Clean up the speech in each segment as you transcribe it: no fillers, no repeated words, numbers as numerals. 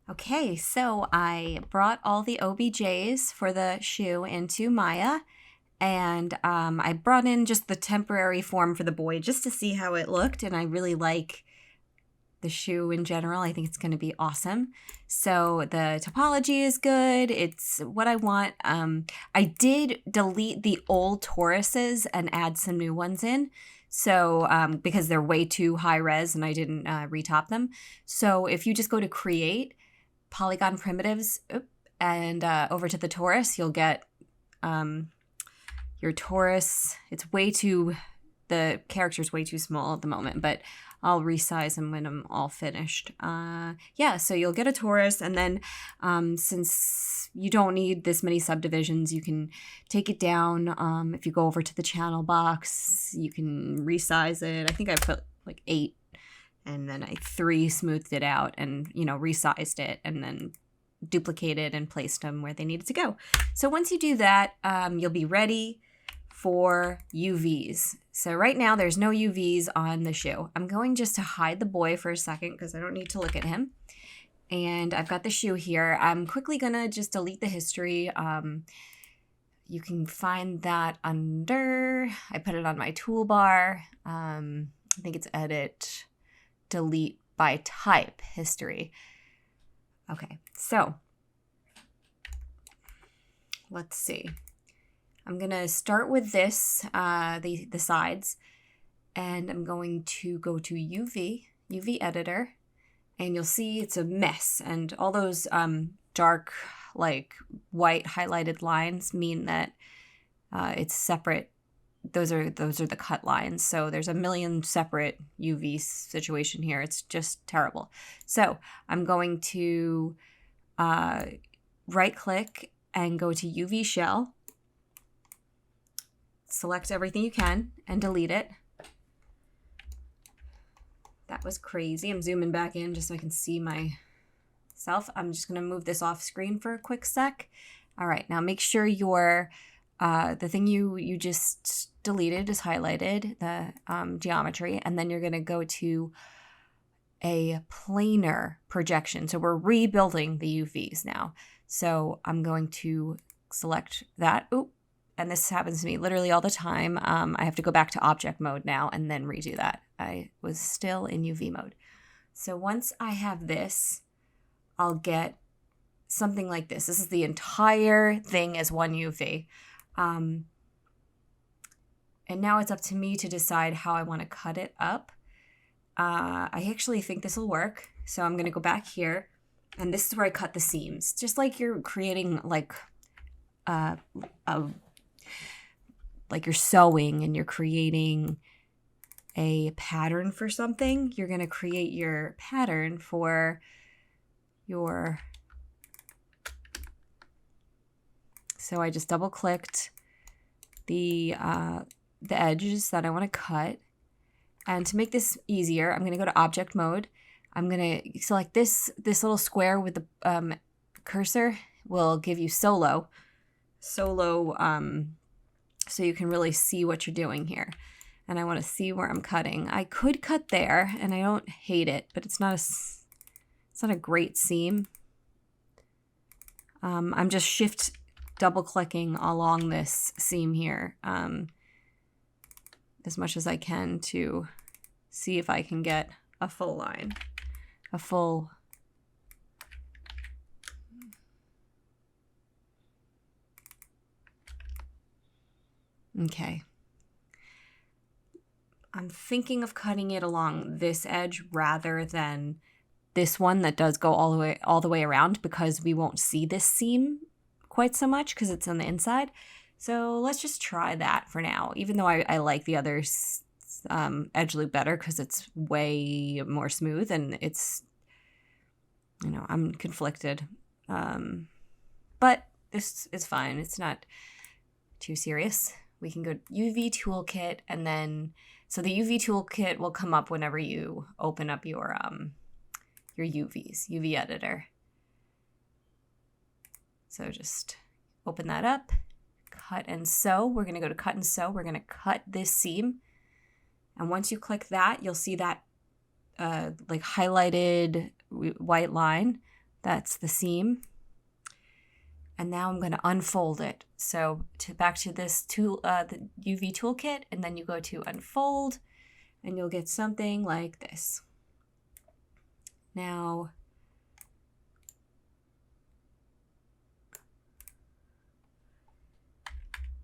Okay, so I brought all the OBJs for the shoe into Maya, and I brought in just the temporary form for the boy just to see how it looked, and I really like the shoe in general. I think it's going to be awesome. So the topology is good. It's what I want. I did delete the old Tauruses and add some new ones in. So because they're way too high res and I didn't retop them. So if you just go to create, polygon primitives, and over to the Taurus, you'll get your Taurus. It's way too, the character's way too small at the moment, but I'll resize them when I'm all finished. Yeah, so you'll get a Taurus, and then since you don't need this many subdivisions, you can take it down. If you go over to the channel box, you can resize it. I think I put like 8, and then I 3 smoothed it out and, resized it, and then duplicated and placed them where they needed to go. So once you do that, you'll be ready for UVs. So right now there's no UVs on the shoe. I'm going just to hide the boy for a second because I don't need to look at him. And I've got the shoe here. I'm quickly gonna just delete the history. You can find that under, I put it on my toolbar. I think it's edit, delete by type history. Okay, so let's see. I'm gonna start with this, the sides, and I'm going to go to UV editor, and you'll see it's a mess, and all those dark, like white highlighted lines mean that it's separate. Those are the cut lines. So there's a million separate UV situation here. It's just terrible. So I'm going to right click and go to UV shell. Select everything you can and delete it. That was crazy. I'm zooming back in just so I can see myself. I'm just going to move this off screen for a quick sec. All right, now make sure your the thing you just deleted is highlighted, the geometry, and then you're going to go to a planar projection. So we're rebuilding the UVs now. So I'm going to select that. Oop. And this happens to me literally all the time. I have to go back to object mode now and then redo that. I was still in UV mode. So once I have this, I'll get something like this. This is the entire thing as one UV. And now it's up to me to decide how I want to cut it up. I actually think this will work. So I'm going to go back here, and this is where I cut the seams. Just like you're creating like you're sewing and you're creating a pattern for something, you're going to create your pattern for your... So I just double clicked the edges that I want to cut. And to make this easier, I'm going to go to object mode. I'm going to select this little square with the cursor will give you solo, so you can really see what you're doing here. And I want to see where I'm cutting. I could cut there, and I don't hate it, but it's not a great seam. I'm just shift double clicking along this seam here as much as I can to see if I can get a full line, a full... Okay. I'm thinking of cutting it along this edge rather than this one that does go all the way around, because we won't see this seam quite so much because it's on the inside. So let's just try that for now, even though I like the other edge loop better because it's way more smooth and it's, I'm conflicted. But this is fine. It's not too serious. We can go UV toolkit, and then, so the UV toolkit will come up whenever you open up your UV editor. So just open that up, cut and sew. We're going to go to cut and sew. We're going to cut this seam. And once you click that, you'll see that like highlighted white line. That's the seam. And now I'm going to unfold it. So back to this tool, the UV toolkit, and then you go to unfold, and you'll get something like this. Now,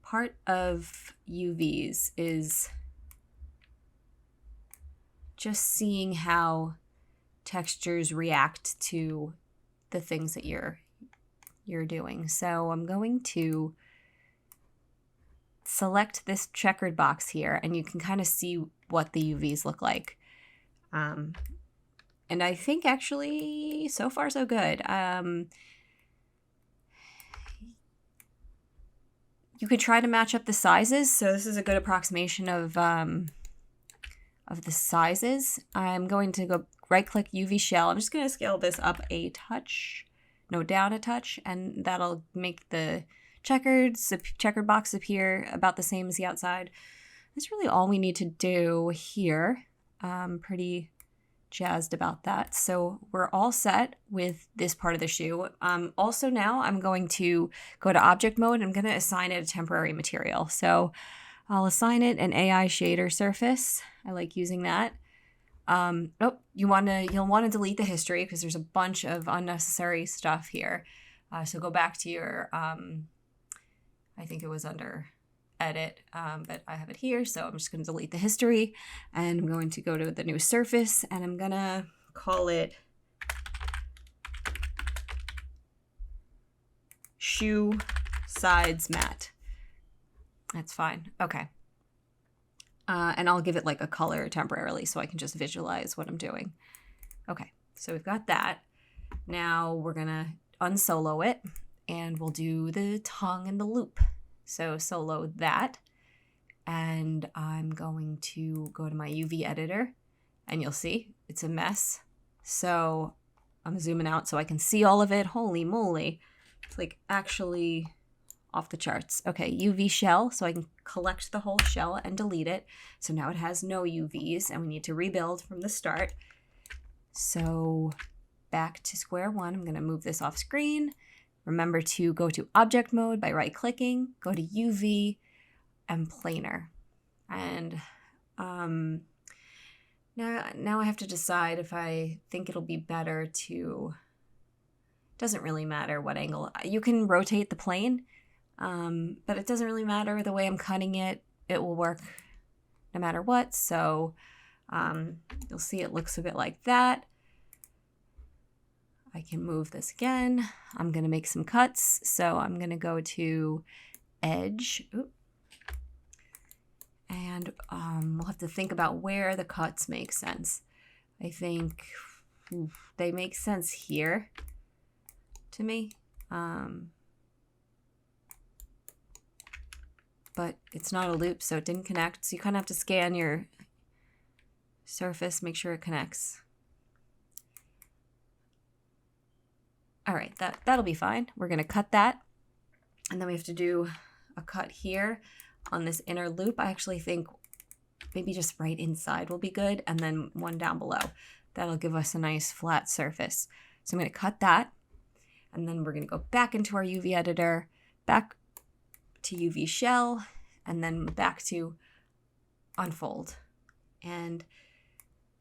part of UVs is just seeing how textures react to the things that you're doing. So I'm going to select this checkered box here, and you can kind of see what the UVs look like. And I think actually so far so good. You could try to match up the sizes. So this is a good approximation of the sizes. I'm going to go right-click UV shell. I'm just going to scale this up a touch, no, down a touch, and that'll make the checkered box appear about the same as the outside. That's really all we need to do here. I'm pretty jazzed about that. So we're all set with this part of the shoe. Also now I'm going to go to object mode. I'm going to assign it a temporary material. So I'll assign it an AI shader surface. I like using that. You'll want to delete the history because there's a bunch of unnecessary stuff here. So go back to your, I think it was under edit, but I have it here. So I'm just going to delete the history, and I'm going to go to the new surface, and I'm going to call it shoe sides matte. That's fine. Okay. And I'll give it like a color temporarily so I can just visualize what I'm doing. Okay, so we've got that. Now we're gonna unsolo it, and we'll do the tongue and the loop. So solo that, and I'm going to go to my UV editor, and you'll see it's a mess. So I'm zooming out so I can see all of it. Holy moly, it's like actually off the charts. Okay, UV shell, so I can collect the whole shell and delete it. So now it has no UVs, and we need to rebuild from the start. So back to square one. I'm going to move this off screen. Remember to go to object mode by right-clicking, go to UV and planar. And now I have to decide if I think it'll be better to, doesn't really matter what angle. You can rotate the plane, but it doesn't really matter the way I'm cutting it. It will work no matter what. So you'll see it looks a bit like that. I can move this again. I'm going to make some cuts. So I'm going to go to edge. Oop. And we'll have to think about where the cuts make sense. I think they make sense here to me. But it's not a loop, so it didn't connect. So you kind of have to scan your surface, make sure it connects. All right, that'll be fine. We're gonna cut that. And then we have to do a cut here on this inner loop. I actually think maybe just right inside will be good, and then one down below. That'll give us a nice flat surface. So I'm gonna cut that, and then we're gonna go back into our UV editor, back to UV shell, and then back to unfold. And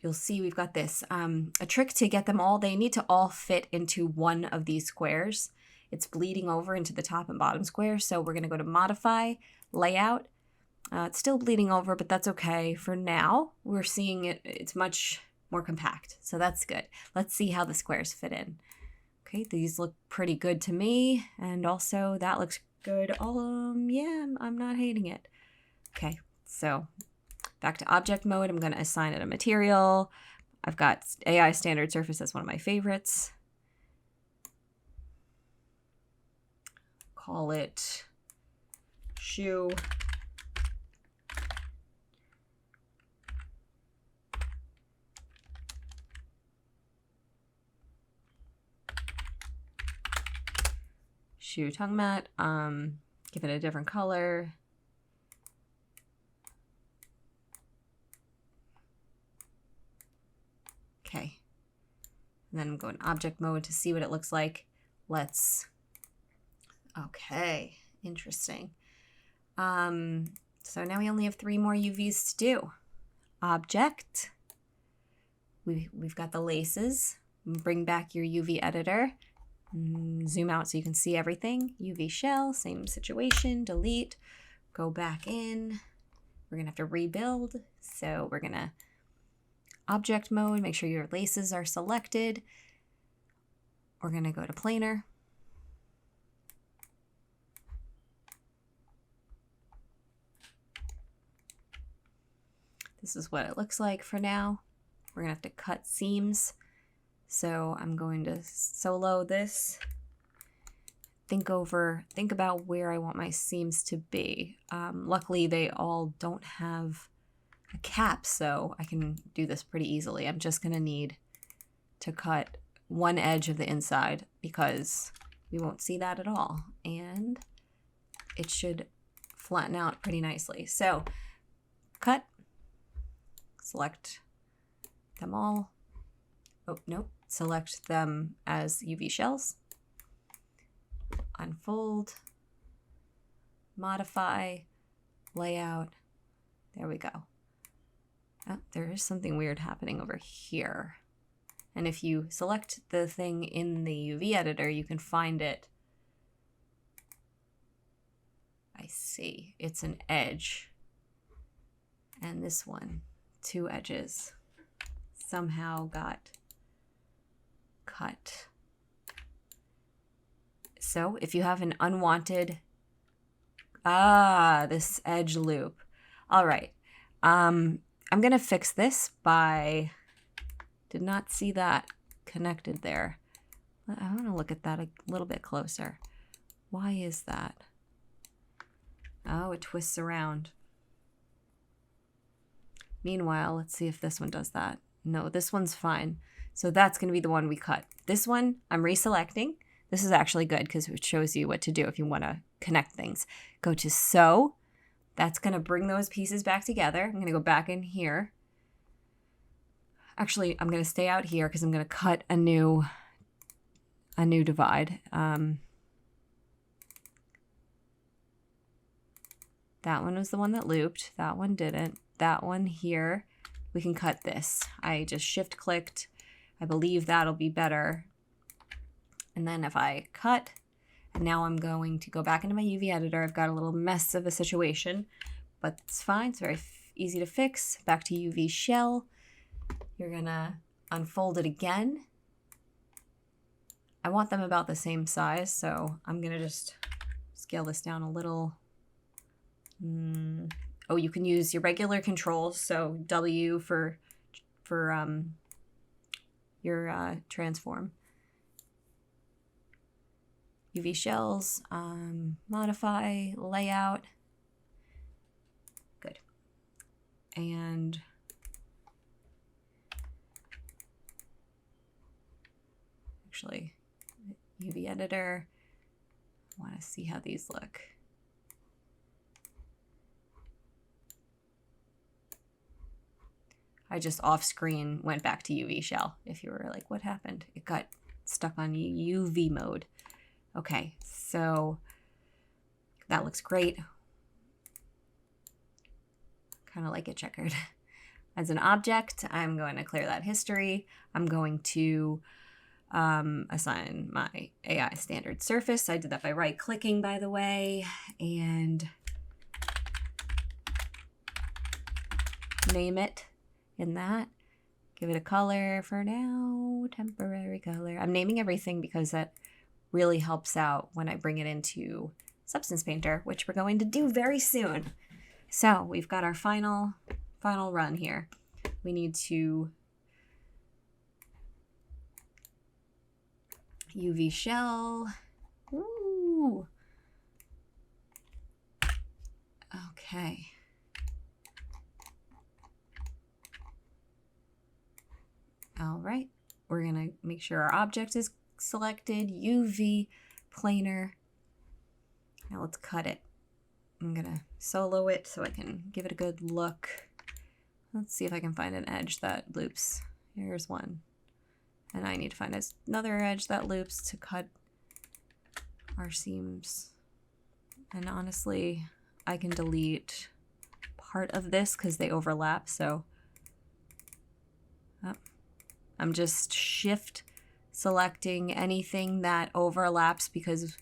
you'll see we've got this. A trick to get them all, they need to all fit into one of these squares. It's bleeding over into the top and bottom square. So we're gonna go to modify, layout. It's still bleeding over, but that's okay. For now, we're seeing it's much more compact. So that's good. Let's see how the squares fit in. Okay, these look pretty good to me. And also that looks good. Yeah, I'm not hating it. Okay, so back to object mode. I'm going to assign it a material. I've got AI standard surface. That's one of my favorites. Call it shoe. Shoe tongue mat. Give it a different color. Okay. And then go in object mode to see what it looks like. Okay, interesting. So now we only have 3 more UVs to do. Object. We've got the laces. Bring back your UV editor. Zoom out so you can see everything. UV shell, same situation, delete. Go back in. We're gonna have to rebuild. So we're gonna object mode, make sure your laces are selected. We're gonna go to planar. This is what it looks like for now. We're gonna have to cut seams. So I'm going to solo this. Think about where I want my seams to be. Luckily, they all don't have a cap, so I can do this pretty easily. I'm just gonna need to cut one edge of the inside because we won't see that at all. And it should flatten out pretty nicely. So cut, select them all. Oh, nope. Select them as UV shells. Unfold, modify, layout. There we go. Oh, there is something weird happening over here. And if you select the thing in the UV editor, you can find it. I see. It's an edge. And this one, 2 edges, somehow got cut. So if you have an unwanted, this edge loop. All right. I'm going to fix this by, did not see that connected there. I want to look at that a little bit closer. Why is that? Oh, it twists around. Meanwhile, let's see if this one does that. No, this one's fine. So that's going to be the one we cut. This one, I'm reselecting. This is actually good because it shows you what to do if you want to connect things. Go to sew. That's going to bring those pieces back together. I'm going to go back in here. Actually, I'm going to stay out here because I'm going to cut a new divide. That one was the one that looped. That one didn't. That one here, we can cut this. I just shift clicked. I believe that'll be better. And then if I cut, and now I'm going to go back into my UV editor. I've got a little mess of a situation, but it's fine. It's very easy to fix. Back to UV shell. You're gonna unfold it again. I want them about the same size, so I'm gonna just scale this down a little. Oh, you can use your regular controls, so W for your transform. UV shells, modify, layout. Good. And actually, UV editor. I want to see how these look. I just off screen went back to UV shell. If you were like, what happened? It got stuck on UV mode. Okay, so that looks great. Kind of like it checkered. As an object, I'm going to clear that history. I'm going to assign my AI standard surface. I did that by right clicking, by the way, and name it in that. Give it a color for now, temporary color. I'm naming everything because that really helps out when I bring it into Substance Painter, which we're going to do very soon. So we've got our final run here. We need to UV shell. Ooh. Okay. All right. We're going to make sure our object is selected, UV, planar. Now let's cut it. I'm going to solo it so I can give it a good look. Let's see if I can find an edge that loops. Here's one. And I need to find another edge that loops to cut our seams. And honestly, I can delete part of this because they overlap. So I'm just shift selecting anything that overlaps because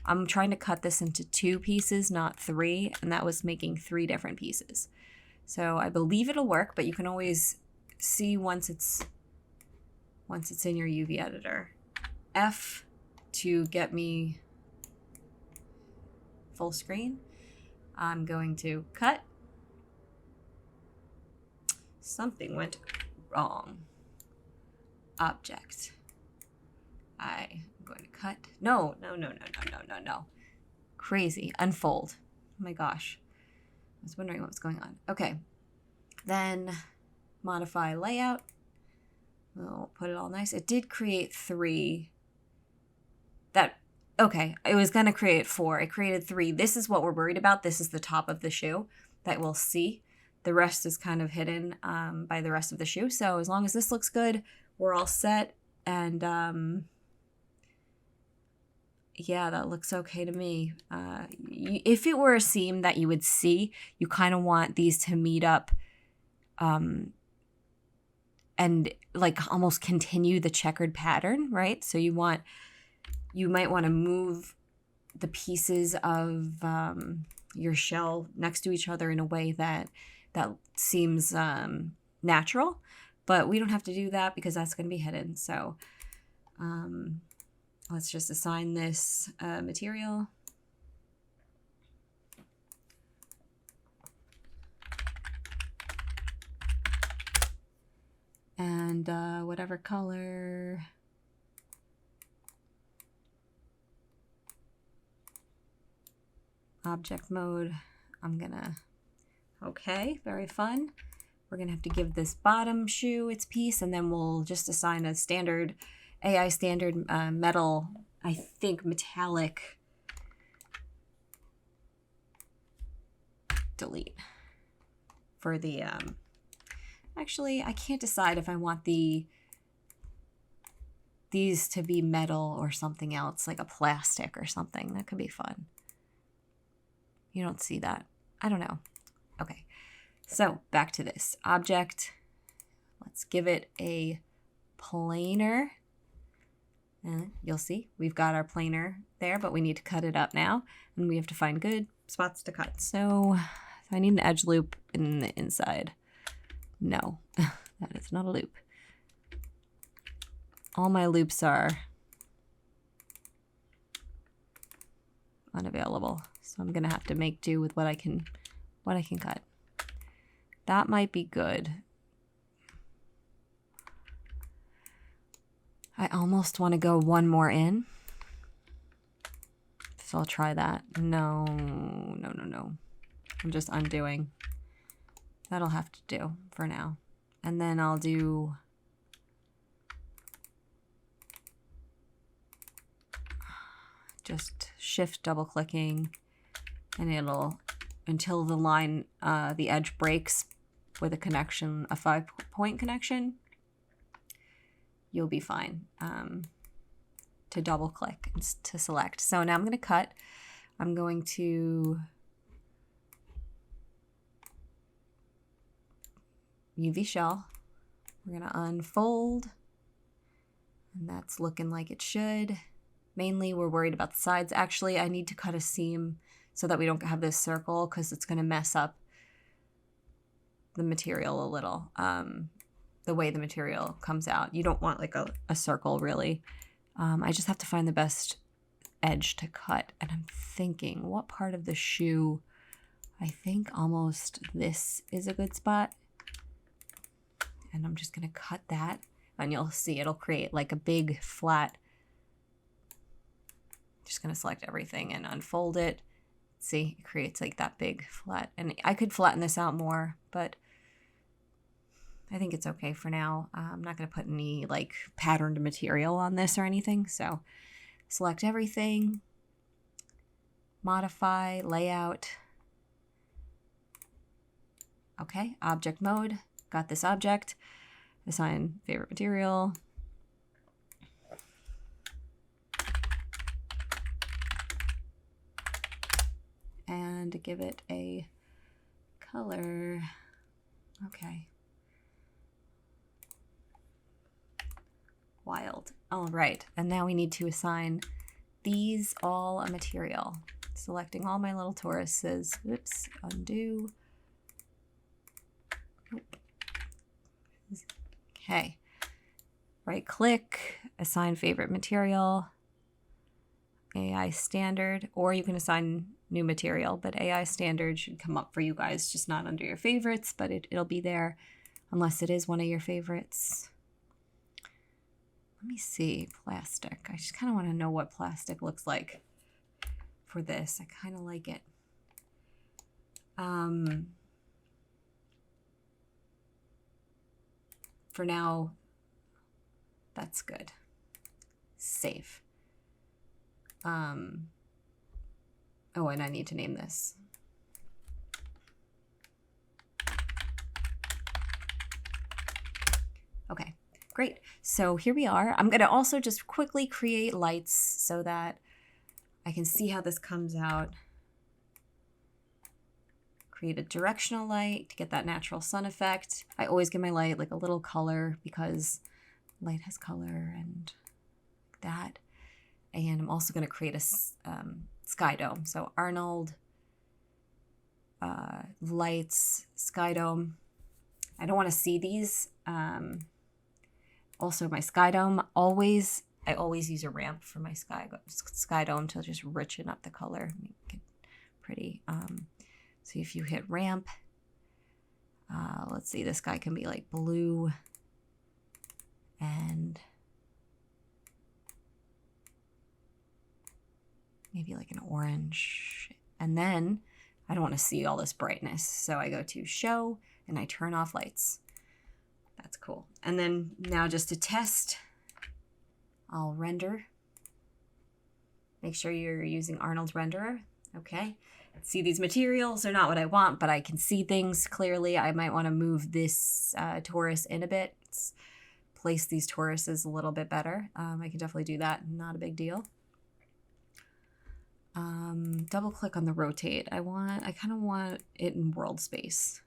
I'm trying to cut this into 2 pieces, not 3, and that was making 3 different pieces. So I believe it'll work, but you can always see once it's in your UV editor. F to get me full screen. I'm going to cut. Something went wrong. Object. I'm going to cut. No. Crazy. Unfold. Oh my gosh. I was wondering what was going on. Okay. Then modify layout. We'll put it all nice. It did create 3. Okay, it was going to create 4. It created 3. This is what we're worried about. This is the top of the shoe that we'll see. The rest is kind of hidden by the rest of the shoe. So as long as this looks good, we're all set. And yeah, that looks okay to me. If it were a seam that you would see, you kind of want these to meet up and like almost continue the checkered pattern, right? So you might want to move the pieces of your shell next to each other in a way that seems natural, but we don't have to do that because that's going to be hidden. So let's just assign this material. And whatever color. Object mode, I'm gonna, okay, very fun. We're gonna have to give this bottom shoe its piece, and then we'll just assign a standard, AI standard metal, I think metallic, delete for the, actually, I can't decide if I want these to be metal or something else, like a plastic or something. That could be fun. You don't see that. I don't know. Okay, so back to this object. Let's give it a planer. And you'll see we've got our planer there, but we need to cut it up now. And we have to find good spots to cut. So I need an edge loop in the inside. No, that is not a loop. All my loops are unavailable. So I'm gonna have to make do with what I can cut. That might be good. I almost want to go one more in. So I'll try that. No. I'm just undoing. That'll have to do for now. And then I'll do just shift double clicking, and it'll, until the line, the edge breaks with a connection, a 5-point connection, you'll be fine to double click and to select. So now I'm going to cut. I'm going to UV shell. We're going to unfold, and that's looking like it should. Mainly we're worried about the sides. Actually, I need to cut a seam so that we don't have this circle because it's going to mess up the material a little. The way the material comes out. You don't want like a circle really. I just have to find the best edge to cut. And I'm thinking, what part of the shoe? I think almost this is a good spot. And I'm just going to cut that. And you'll see it'll create like a big flat. Just going to select everything and unfold it. See, it creates like that big flat. And I could flatten this out more, but I think it's okay for now. I'm not going to put any like patterned material on this or anything. So select everything, modify, layout. Okay, object mode, got this object, assign favorite material. and give it a color. Okay. Wild. All right, and now we need to assign these all a material. Selecting all my little toruses. Whoops, undo. Nope. Okay. Right click, assign favorite material, AI standard, or you can assign new material, but AI standard should come up for you guys, just not under your favorites, but it'll be there unless it is one of your favorites. Let me see, plastic. I just kind of want to know what plastic looks like for this. I kind of like it. For now, that's good. Save. Oh, and I need to name this. Okay, great. So here we are. I'm going to also just quickly create lights so that I can see how this comes out. Create a directional light to get that natural sun effect. I always give my light like a little color because light has color and like that. And I'm also going to create a sky dome. So Arnold, lights, sky dome. I don't want to see these. Also my sky dome, I always use a ramp for my sky dome to just richen up the color, make it pretty. So if you hit ramp, let's see, this guy can be like blue and maybe like an orange. And then I don't want to see all this brightness. So I go to show and I turn off lights. That's cool. And then now just to test, I'll render. Make sure you're using Arnold's renderer. Okay. See, these materials are not what I want, but I can see things clearly. I might want to move this torus in a bit. Place these toruses a little bit better. I can definitely do that. Not a big deal. Double click on the rotate. I kind of want it in world space.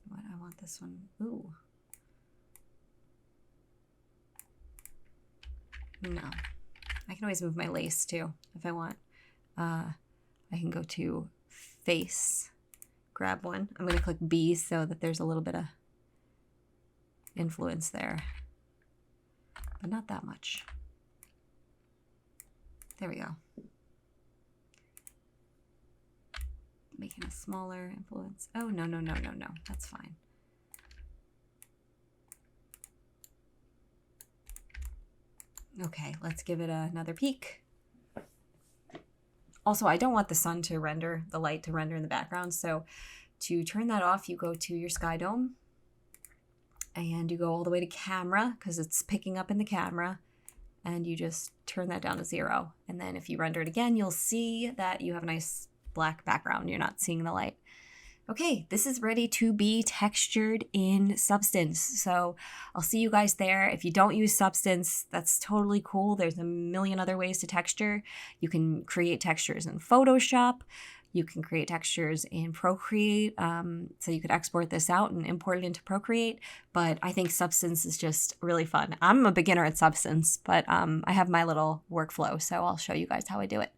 What I want this one. Ooh. No. I can always move my lace too if I want. I can go to face, grab one. I'm going to click B so that there's a little bit of influence there, but not that much. There we go. Making a smaller influence. Oh, no. That's fine. Okay, let's give it another peek. Also, I don't want the sun to render, the light to render in the background. So to turn that off, you go to your sky dome and you go all the way to camera because it's picking up in the camera, and you just turn that down to 0. And then if you render it again, you'll see that you have a nice black background. You're not seeing the light. Okay, this is ready to be textured in Substance. So I'll see you guys there. If you don't use Substance, that's totally cool. There's a million other ways to texture. You can create textures in Photoshop. You can create textures in Procreate. So you could export this out and import it into Procreate. But I think Substance is just really fun. I'm a beginner at Substance, but I have my little workflow, so I'll show you guys how I do it.